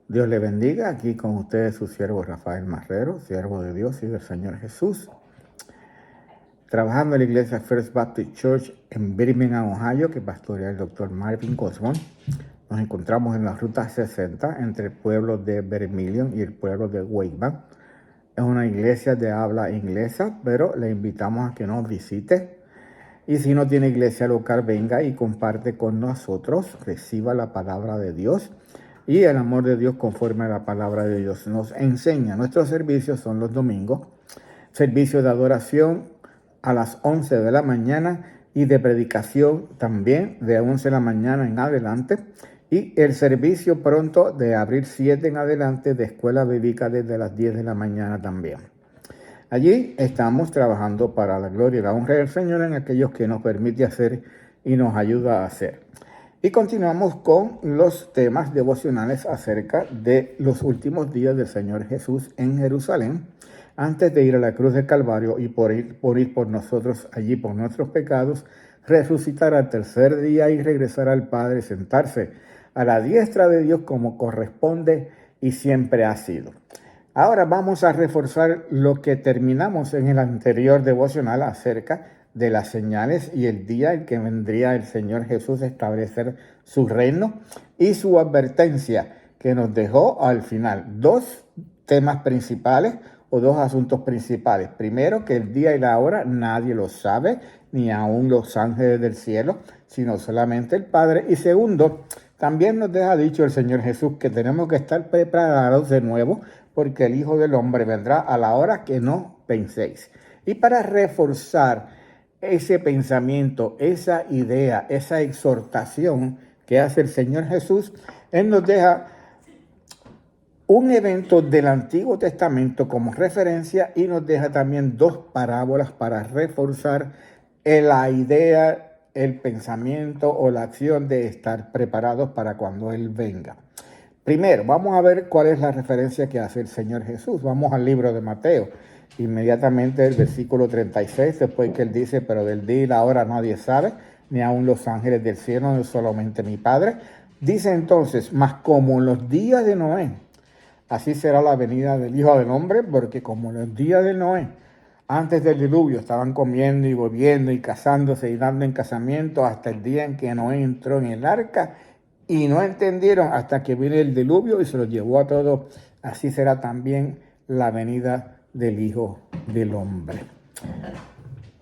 Dios le bendiga. Aquí con ustedes su siervo Rafael Marrero, siervo de Dios y del Señor Jesús. Trabajando en la iglesia First Baptist Church en Birmingham, Ohio, que pastorea el doctor Marvin Cosmon. Nos encontramos en la ruta 60 entre el pueblo de Vermilion y el pueblo de Wakeman. Es una iglesia de habla inglesa, pero le invitamos a que nos visite. Y si no tiene iglesia local, venga y comparte con nosotros, reciba la palabra de Dios y el amor de Dios conforme a la palabra de Dios nos enseña. Nuestros servicios son los domingos, servicio de adoración a las 11 de la mañana y de predicación también de 11 de la mañana en adelante. Y el servicio pronto de abril 7 en adelante de escuela bíblica desde las 10 de la mañana también. Allí estamos trabajando para la gloria y la honra del Señor en aquellos que nos permite hacer y nos ayuda a hacer. Y continuamos con los temas devocionales acerca de los últimos días del Señor Jesús en Jerusalén, antes de ir a la cruz del Calvario y por ir por nosotros allí por nuestros pecados, resucitar al tercer día y regresar al Padre, sentarse a la diestra de Dios como corresponde y siempre ha sido. Ahora vamos a reforzar lo que terminamos en el anterior devocional acerca de las señales y el día en que vendría el Señor Jesús a establecer su reino y su advertencia que nos dejó al final. Dos temas principales o dos asuntos principales. Primero, que el día y la hora nadie lo sabe, ni aun los ángeles del cielo, sino solamente el Padre. Y segundo, también nos deja dicho el Señor Jesús que tenemos que estar preparados de nuevo porque el Hijo del Hombre vendrá a la hora que no penséis. Y para reforzar ese pensamiento, esa idea, esa exhortación que hace el Señor Jesús, Él nos deja un evento del Antiguo Testamento como referencia y nos deja también dos parábolas para reforzar la idea, el pensamiento o la acción de estar preparados para cuando Él venga. Primero, vamos a ver cuál es la referencia que hace el Señor Jesús. Vamos al libro de Mateo. Inmediatamente el versículo 36, después que Él dice, pero del día y la hora nadie sabe, ni aun los ángeles del cielo, ni solamente mi Padre. Dice entonces, mas como en los días de Noé, así será la venida del Hijo del Hombre, porque como en los días de Noé, antes del diluvio, estaban comiendo y bebiendo y casándose y dando en casamiento hasta el día en que Noé entró en el arca, y no entendieron hasta que vino el diluvio y se los llevó a todos. Así será también la venida del Hijo del Hombre.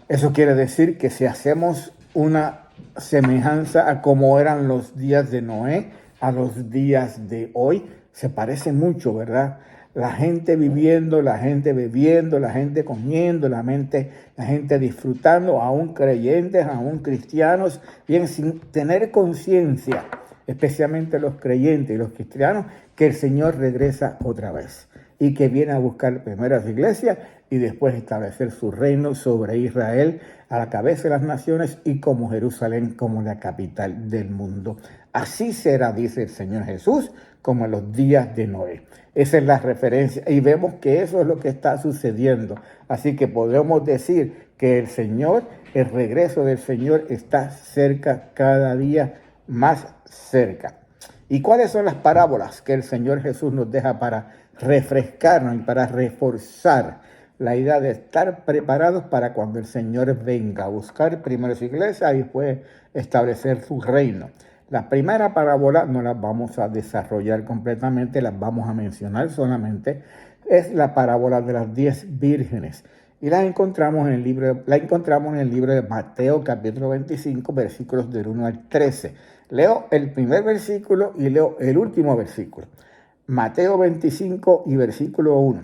Eso quiere decir que si hacemos una semejanza a cómo eran los días de Noé, a los días de hoy, se parece mucho, ¿verdad? La gente viviendo, la gente bebiendo, la gente comiendo, la gente disfrutando, aún creyentes, aún cristianos, bien sin tener conciencia, especialmente los creyentes y los cristianos, que el Señor regresa otra vez y que viene a buscar primero a su iglesia y después establecer su reino sobre Israel a la cabeza de las naciones y como Jerusalén como la capital del mundo. Así será, dice el Señor Jesús, como en los días de Noé. Esa es la referencia y vemos que eso es lo que está sucediendo. Así que podemos decir que el Señor, el regreso del Señor está cerca, cada día más cerca. ¿Y cuáles son las parábolas que el Señor Jesús nos deja para refrescarnos y para reforzar la idea de estar preparados para cuando el Señor venga a buscar primero su iglesia y después establecer su reino? La primera parábola no la vamos a desarrollar completamente, las vamos a mencionar solamente. Es la parábola de las 10 vírgenes. Y la encontramos en el libro de Mateo, capítulo 25, versículos del 1 al 13. Leo el primer versículo y leo el último versículo. Mateo 25 y versículo 1.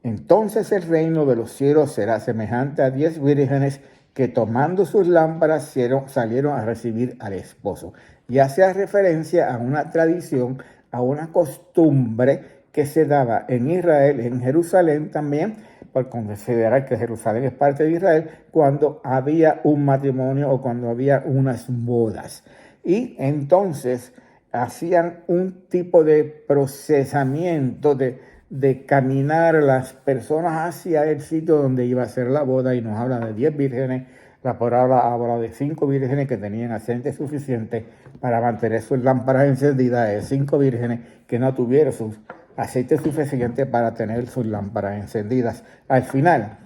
Entonces el reino de los cielos será semejante a 10 vírgenes que tomando sus lámparas salieron a recibir al esposo. Y hace referencia a una tradición, a una costumbre que se daba en Israel, en Jerusalén también, por considerar que Jerusalén es parte de Israel, cuando había un matrimonio o cuando había unas bodas. Y entonces hacían un tipo de procesamiento de caminar las personas hacia el sitio donde iba a ser la boda, y nos habla de 10 vírgenes. La palabra habla de 5 vírgenes que tenían aceite suficiente para mantener sus lámparas encendidas de 5 vírgenes que no tuvieron su aceite suficiente para tener sus lámparas encendidas. Al final,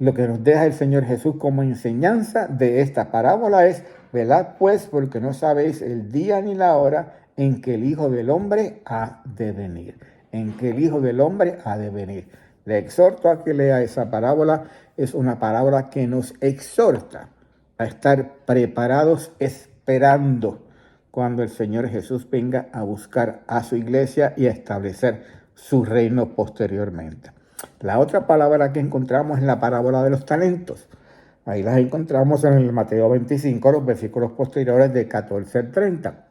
lo que nos deja el Señor Jesús como enseñanza de esta parábola es: velad pues, porque no sabéis el día ni la hora en que el Hijo del Hombre ha de venir. En que el Hijo del Hombre ha de venir. Le exhorto a que lea esa parábola. Es una parábola que nos exhorta a estar preparados, esperando cuando el Señor Jesús venga a buscar a su iglesia y a establecer su reino posteriormente. La otra palabra que encontramos es la parábola de los talentos. Ahí las encontramos en el Mateo 25, los versículos posteriores de 14 al 30.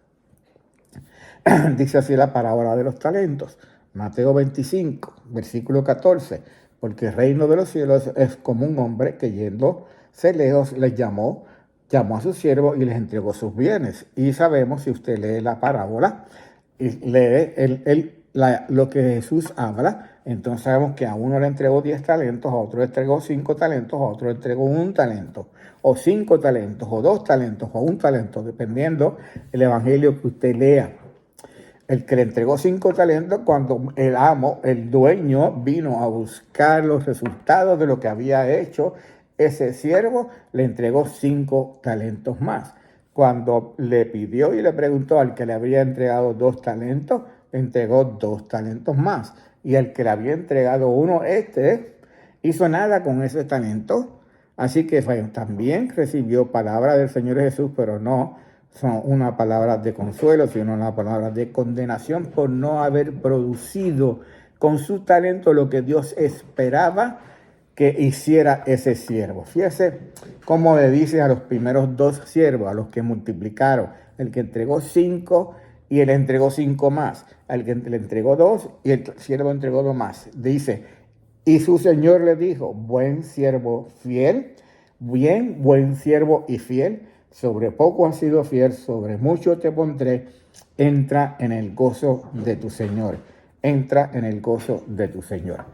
Dice así la parábola de los talentos. Mateo 25, versículo 14. Porque el reino de los cielos es como un hombre que yéndose lejos les llamó a sus siervos y les entregó sus bienes. Y sabemos, si usted lee la parábola y lee lo que Jesús habla, entonces sabemos que a uno le entregó 10 talentos, a otro le entregó 5 talentos, a otro le entregó 1 talento, o 5 talentos, o 2 talentos, o 1 talento, dependiendo el evangelio que usted lea. El que le entregó 5 talentos, cuando el amo, el dueño, vino a buscar los resultados de lo que había hecho ese siervo, le entregó 5 talentos más. Cuando le pidió y le preguntó al que le había entregado 2 talentos, le entregó 2 talentos más. Y al que le había entregado 1, hizo nada con ese talento. Así que también recibió palabra del Señor Jesús, pero no son una palabra de consuelo, sino una palabra de condenación por no haber producido con su talento lo que Dios esperaba que hiciera ese siervo. Fíjese cómo le dice a los primeros 2 siervos, a los que multiplicaron, el que entregó 5 y él entregó 5 más, al que le entregó 2 y el siervo entregó 2 más. Dice: y su señor le dijo: buen siervo fiel, buen siervo y fiel, sobre poco has sido fiel, sobre mucho te pondré, entra en el gozo de tu Señor. Entra en el gozo de tu Señor.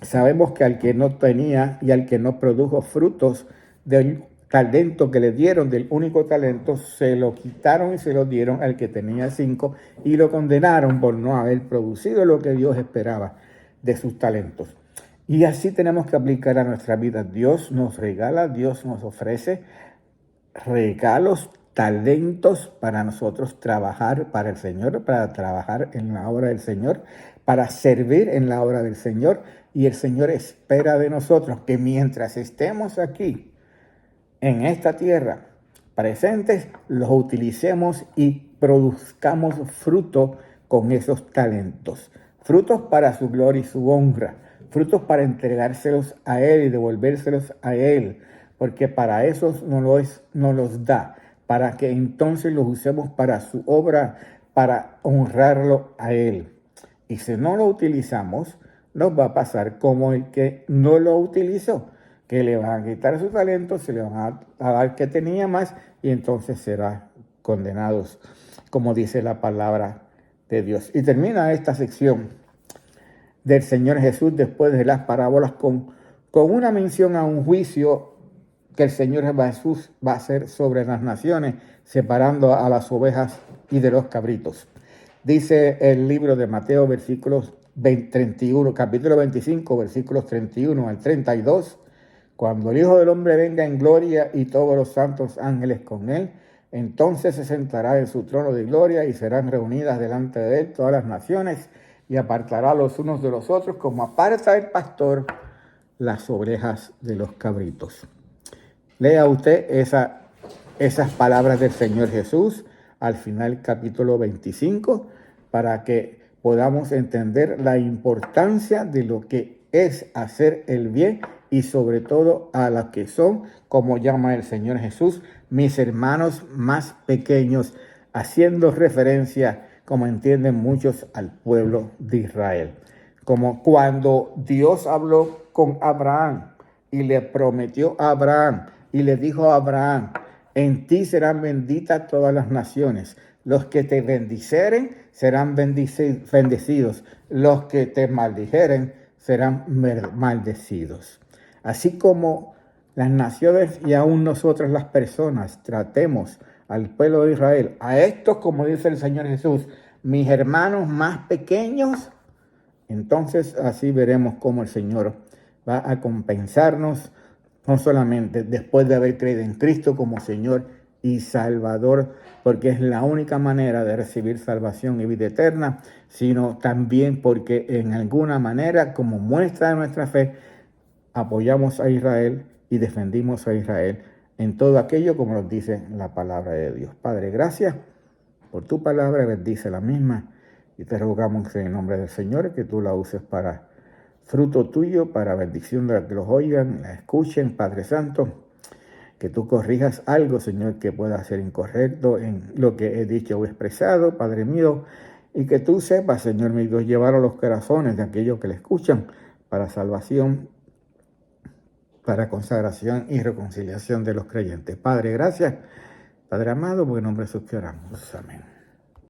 Sabemos que al que no tenía y al que no produjo frutos del talento que le dieron, del único talento, se lo quitaron y se lo dieron al que tenía 5 y lo condenaron por no haber producido lo que Dios esperaba de sus talentos. Y así tenemos que aplicar a nuestra vida. Dios nos regala, Dios nos ofrece regalos, talentos para nosotros trabajar para el Señor, para trabajar en la obra del Señor, para servir en la obra del Señor. Y el Señor espera de nosotros que mientras estemos aquí, en esta tierra, presentes, los utilicemos y produzcamos fruto con esos talentos. Frutos para su gloria y su honra. Frutos para entregárselos a Él y devolvérselos a Él. Porque para eso nos los da. Para que entonces los usemos para su obra, para honrarlo a Él. Y si no lo utilizamos, nos va a pasar como el que no lo utilizó, que le van a quitar su talento, se le van a dar que tenía más y entonces será condenados, como dice la palabra de Dios. Y termina esta sección del Señor Jesús después de las parábolas con una mención a un juicio que el Señor Jesús va a hacer sobre las naciones, separando a las ovejas y de los cabritos. Dice el libro de Mateo, capítulo 25, versículos 31 al 32. Cuando el Hijo del Hombre venga en gloria y todos los santos ángeles con él, entonces se sentará en su trono de gloria y serán reunidas delante de él todas las naciones y apartará los unos de los otros como aparta el pastor las ovejas de los cabritos. Lea usted esas palabras del Señor Jesús al final capítulo 25 para que podamos entender la importancia de lo que es hacer el bien y sobre todo a las que son, como llama el Señor Jesús, mis hermanos más pequeños, haciendo referencia, como entienden muchos, al pueblo de Israel. Como cuando Dios habló con Abraham y le prometió a Abraham y le dijo a Abraham: en ti serán benditas todas las naciones. Los que te bendiceren serán bendecidos. Los que te maldijeren serán maldecidos. Así como las naciones y aún nosotras las personas tratemos al pueblo de Israel, a estos, como dice el Señor Jesús, mis hermanos más pequeños, entonces así veremos cómo el Señor va a compensarnos, no solamente después de haber creído en Cristo como Señor y Salvador, porque es la única manera de recibir salvación y vida eterna, sino también porque en alguna manera, como muestra de nuestra fe, apoyamos a Israel y defendimos a Israel en todo aquello como nos dice la palabra de Dios. Padre, gracias por tu palabra, bendice la misma y te rogamos en el nombre del Señor que tú la uses para fruto tuyo, para bendición de los que los oigan, la escuchen, Padre Santo, que tú corrijas algo, Señor, que pueda ser incorrecto en lo que he dicho o expresado, Padre mío, y que tú sepas, Señor mi Dios, llevar a los corazones de aquellos que le escuchan para salvación, para consagración y reconciliación de los creyentes. Padre, gracias. Padre amado, por el nombre de Jesús que oramos. Amén.